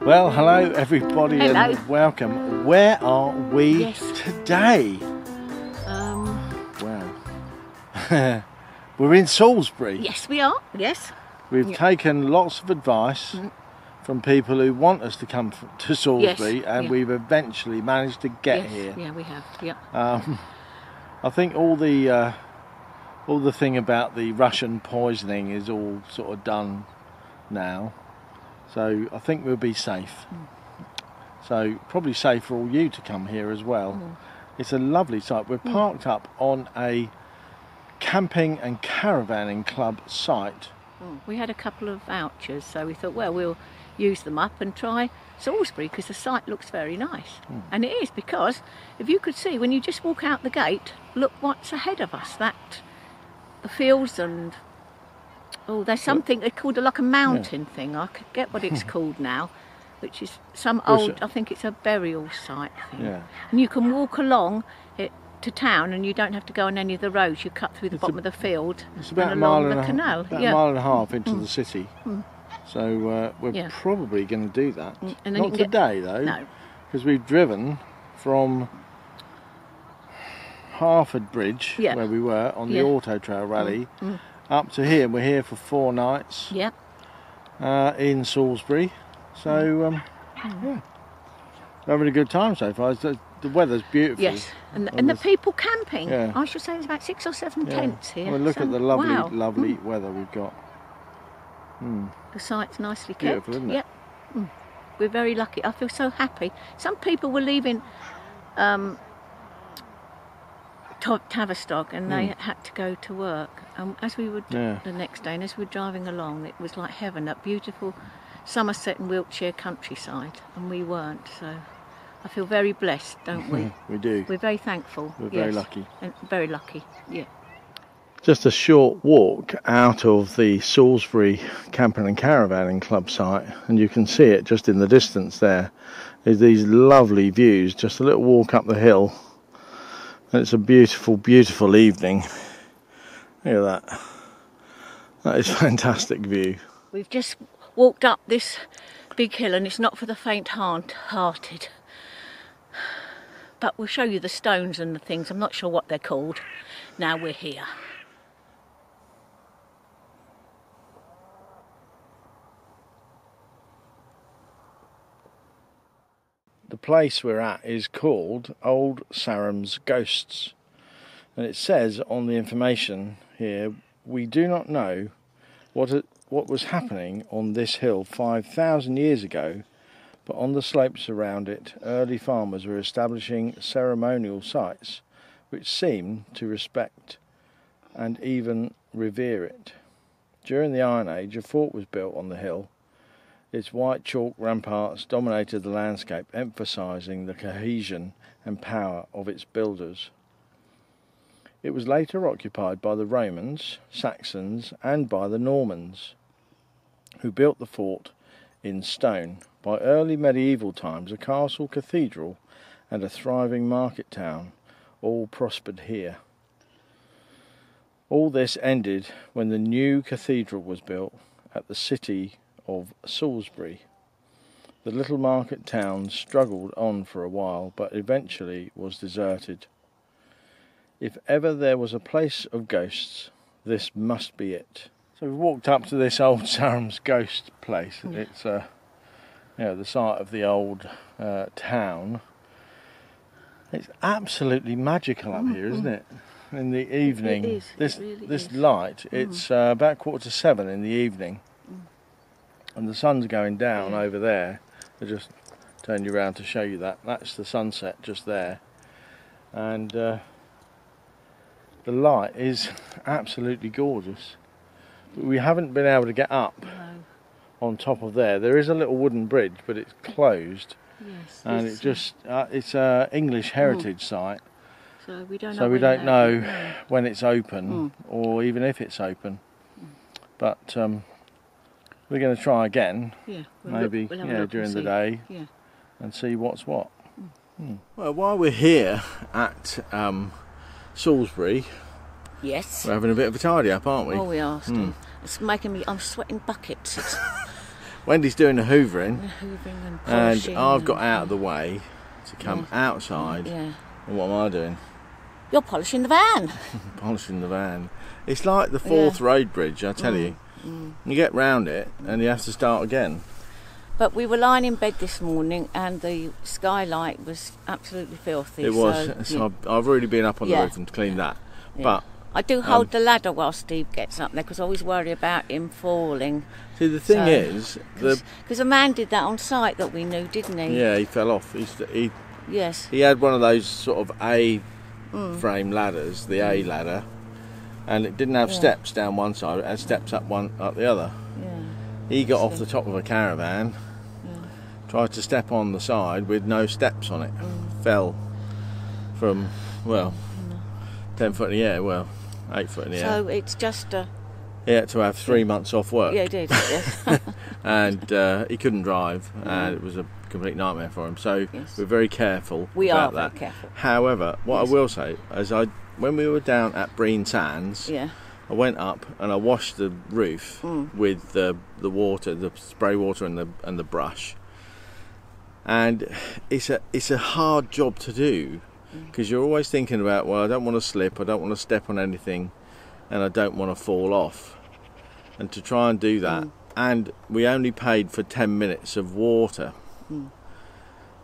Well, hello everybody. Hello. And welcome. Where are we Yes. today? Well, we're in Salisbury. Yes, we are. Yes. We've taken lots of advice from people who want us to come to Salisbury, and we've eventually managed to get here. Yeah, we have. Yeah. I think all the thing about the Russian poisoning is all sort of done now, so I think we'll be safe. So probably safe for all you to come here as well. It's a lovely site. We're parked up on a camping and caravanning club site. We had a couple of vouchers, so we thought, well, we'll use them up and try Salisbury because the site looks very nice. And it is, because if you could see, when you just walk out the gate, look what's ahead of us. The fields and there's something they called like a mountain thing. I could get what it's called now, which is some old. I think it's a burial site thing. Yeah. And you can walk along it to town, and you don't have to go on any of the roads. You cut through the bottom of the field It's about and a mile along and the canal. about a mile and a half into the city. So we're probably going to do that. And then Not today though, No. because we've driven from Harford Bridge, where we were on the Auto Trail Rally, up to here. We're here for 4 nights in Salisbury. So we're having a good time so far. The weather's beautiful. Yes, and the people camping. I should say there's about 6 or 7 tents here. Well, look at the lovely weather we've got. The site's nicely kept. Beautiful, isn't it? We're very lucky. I feel so happy. Some people were leaving Tavistock, and they had to go to work. As we were the next day, and as we were driving along, it was like heaven. That beautiful Somerset and Wiltshire countryside, and we weren't. So I feel very blessed, don't we? We do. We're very thankful. We're very lucky. And very lucky. Yeah. Just a short walk out of the Salisbury Camping and Caravanning Club site, and you can see it just in the distance there. There's these lovely views, just a little walk up the hill. And it's a beautiful, beautiful evening. Look at that. That is a fantastic view. We've just walked up this big hill, and it's not for the faint-hearted. But we'll show you the stones and the things. I'm not sure what they're called. Now we're here. The place we're at is called Old Sarum's Ghosts, and it says on the information here, we do not know what was happening on this hill 5,000 years ago, but on the slopes around it, early farmers were establishing ceremonial sites which seem to respect and even revere it. During the Iron Age, a fort was built on the hill. Its white chalk ramparts dominated the landscape, emphasising the cohesion and power of its builders. It was later occupied by the Romans, Saxons, and by the Normans, who built the fort in stone. By early medieval times, a castle, cathedral, and a thriving market town all prospered here. All this ended when the new cathedral was built at the city of Salisbury. The little market town struggled on for a while, but eventually was deserted. If ever there was a place of ghosts, this must be it. So we've walked up to this Old Sarum's Ghost place. It's the site of the old town. It's absolutely magical up here, isn't it? In the evening, It is. this light. It's about 7:15 in the evening. And the sun's going down over there. I'll just turn you around to show you that. That's the sunset just there. And the light is absolutely gorgeous. But we haven't been able to get up on top of there. There is a little wooden bridge, but it's closed. Yes. And it just it's an English heritage site. So we don't know when it's open or even if it's open. But we're going to try again, maybe during the day, and see what's what. Well, while we're here at Salisbury, yes, we're having a bit of a tidy up, aren't we? Oh, we are, Steve. It's making me. I'm sweating buckets. Wendy's doing the hoovering, and and polishing. I've got out of the way to come outside. Yeah. And what am I doing? You're polishing the van. Polishing the van. It's like the Forth Road Bridge, I tell you. You get round it and you have to start again. But we were lying in bed this morning and the skylight was absolutely filthy. It was. So I've already been up on the roof and cleaned that. Yeah. But I do hold the ladder while Steve gets up there because I always worry about him falling. see, the thing is, because a man did that on site that we knew, didn't he? yeah, he fell off. Yes. He had one of those sort of A-frame ladders, the A ladder, and it didn't have steps down one side; it had steps up the other. Yeah. He got off the top of a caravan, tried to step on the side with no steps on it, fell from 10 foot in the air, 8 foot in the air. So it's just He had to have 3 months off work. Yeah, he did. Yes. And he couldn't drive, and it was a complete nightmare for him. So we're very careful We about are that. very careful. However, what I will say is, when we were down at Breen Sands, I went up and I washed the roof with the water, the spray water, and the brush. And it's a hard job to do because you're always thinking about, well, I don't want to slip, I don't want to step on anything, and I don't want to fall off. And to try and do that, and we only paid for 10 minutes of water,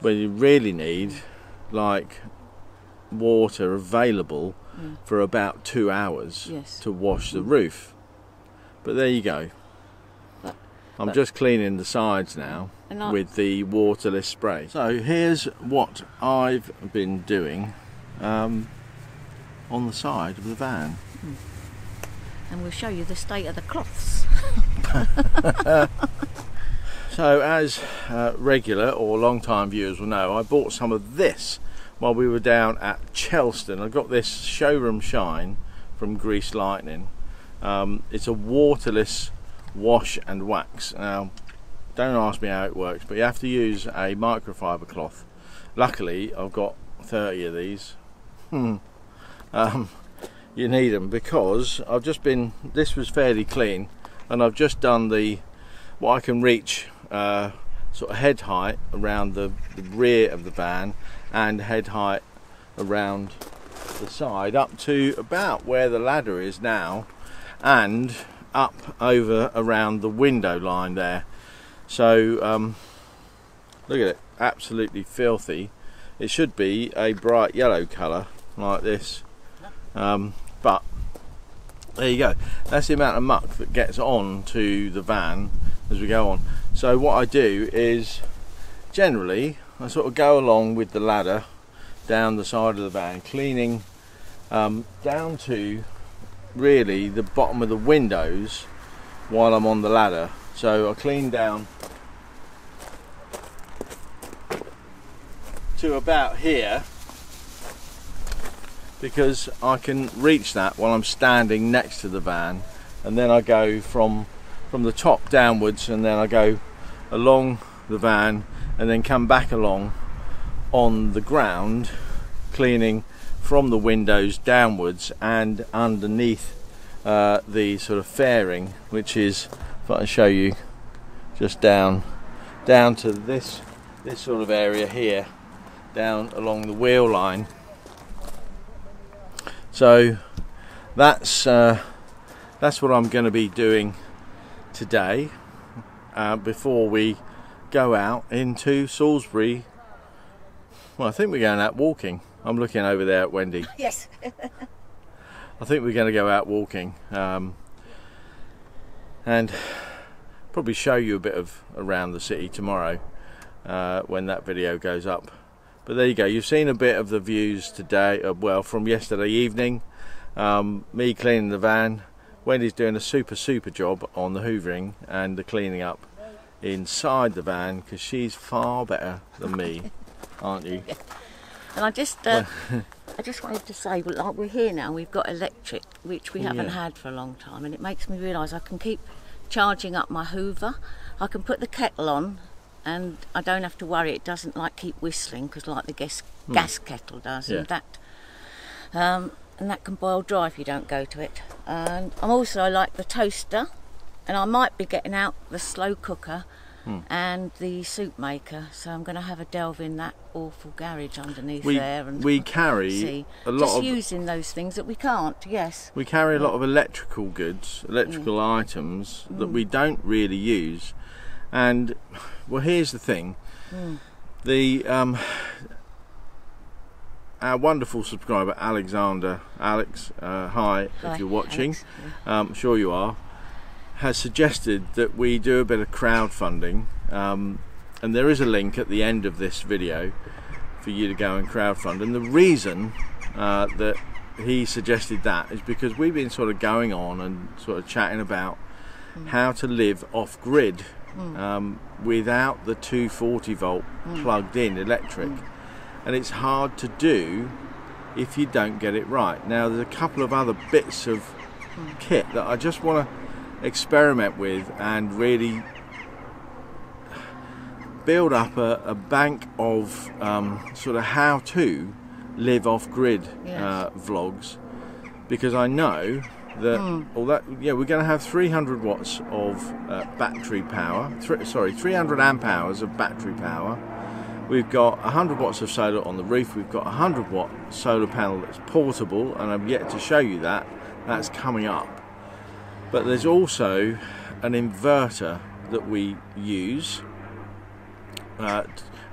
but you really need like water available for about 2 hours to wash the roof. But there you go. I'm just cleaning the sides now with the waterless spray. So here's what I've been doing on the side of the van. And we'll show you the state of the cloths. So as regular or long-time viewers will know, I bought some of this while we were down at Chelston. I got this Showroom Shine from Grease Lightning. It's a waterless wash and wax. Now, don't ask me how it works, but you have to use a microfiber cloth. Luckily, I've got 30 of these. You need them because I've just been, this was fairly clean, and I've just done what I can reach sort of head height around the rear of the van and head height around the side up to about where the ladder is now, and up over around the window line there. So look at it, absolutely filthy. It should be a bright yellow colour like this, but there you go. That's the amount of muck that gets on to the van as we go on. So what I do is generally I sort of go along with the ladder down the side of the van, cleaning down to really the bottom of the windows while I'm on the ladder. So I clean down to about here because I can reach that while I'm standing next to the van, and then I go from the top downwards, and then I go along the van and then come back along on the ground, cleaning from the windows downwards and underneath the sort of fairing, which is, if I can show you, just down to this sort of area here, down along the wheel line. So that's what I'm going to be doing today before we go out into Salisbury. Well, I think we're going out walking. I'm looking over there at Wendy. Yes. I think we're going to go out walking and probably show you a bit of around the city tomorrow when that video goes up. But there you go, you've seen a bit of the views today, well, from yesterday evening. Me cleaning the van. Wendy's doing a super job on the hoovering and the cleaning up inside the van, because she's far better than me, aren't you? And I just wanted to say, well, like, we're here now, we've got electric, which we haven't had for a long time, and it makes me realise I can keep charging up my hoover. I can put the kettle on and I don't have to worry it doesn't like keep whistling, because like the gas kettle does, and that can boil dry if you don't go to it. And I'm also like the toaster, and I might be getting out the slow cooker and the soup maker. So I'm going to have a delve in that awful garage underneath we, there. And we carry a lot just of... using those things that we can't, yes. We carry a lot of electrical goods, electrical items that we don't really use. And, well, here's the thing. The our wonderful subscriber Alex, hi if you're watching, Alex, I'm sure you are, has suggested that we do a bit of crowdfunding, and there is a link at the end of this video for you to go and crowdfund. And the reason that he suggested that is because we've been sort of going on and sort of chatting about how to live off grid without the 240 volt plugged in electric. And it's hard to do if you don't get it right. Now there's a couple of other bits of kit that I just want to experiment with and really build up a bank of sort of how to live off grid vlogs, because I know that we're going to have 300 watts of battery power, 300 amp hours of battery power. We've got 100 watts of solar on the roof. We've got a 100 watt solar panel that's portable, and I'm yet to show you that. That's coming up. But there's also an inverter that we use.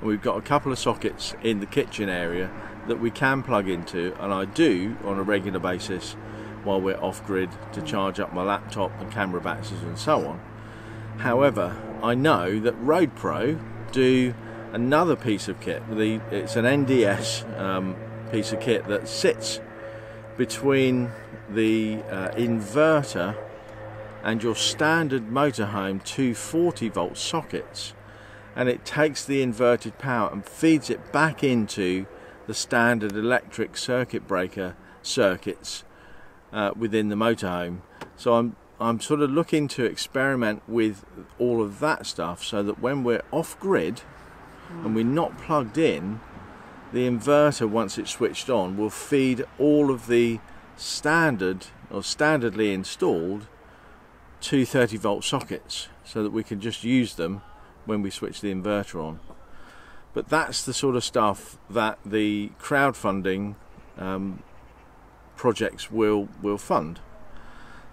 We've got a couple of sockets in the kitchen area that we can plug into, and I do on a regular basis while we're off grid to charge up my laptop and camera batteries and so on. However, I know that Road Pro do another piece of kit. It's an NDS piece of kit that sits between the inverter and your standard motorhome 240 volt sockets, and it takes the inverted power and feeds it back into the standard electric circuit breaker circuits within the motorhome. So I'm sort of looking to experiment with all of that stuff, so that when we're off grid and we're not plugged in, the inverter, once it's switched on, will feed all of the standard or standardly installed 230 volt sockets, so that we can just use them when we switch the inverter on. But that's the sort of stuff that the crowdfunding projects will fund.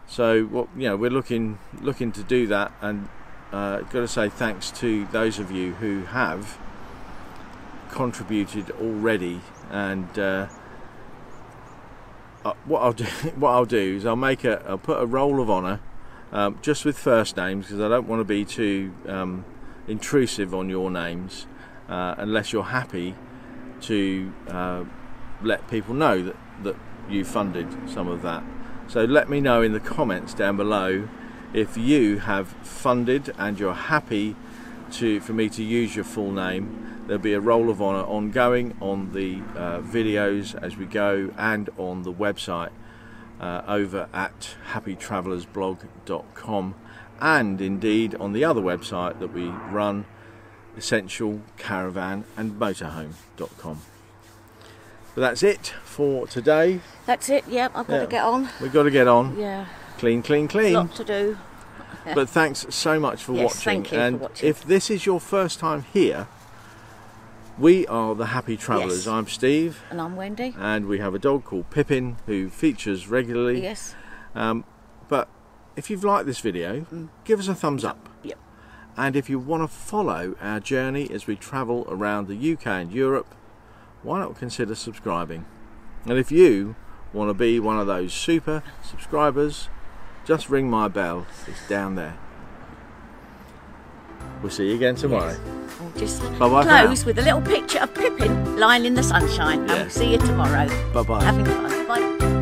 So we're looking to do that, and got to say thanks to those of you who have contributed already. And what I'll do is I'll put a roll of honour just with first names, because I don't want to be too intrusive on your names unless you're happy to let people know that you funded some of that. So let me know in the comments down below if you have funded and you're happy for me to use your full name. There'll be a roll of honour ongoing on the videos as we go, and on the website over at happytravelersblog.com, and indeed on the other website that we run, essential caravan and motorhome.com. But that's it for today. That's it, yep, I've got to get on. We've got to get on. Yeah. Clean, clean, clean. Lot to do. Yeah. But thanks so much for watching. Thank you and for watching. If this is your first time here, we are the Happy Travellers. Yes. I'm Steve. And I'm Wendy. And we have a dog called Pippin who features regularly. Yes. But if you've liked this video, give us a thumbs up. Yep. And if you want to follow our journey as we travel around the UK and Europe, why not consider subscribing? And if you want to be one of those super subscribers, just ring my bell. It's down there. We'll see you again tomorrow. Yes. We'll just Bye-bye close with a little picture of Pippin lying in the sunshine. And we'll see you tomorrow. Bye-bye. Having fun. Bye.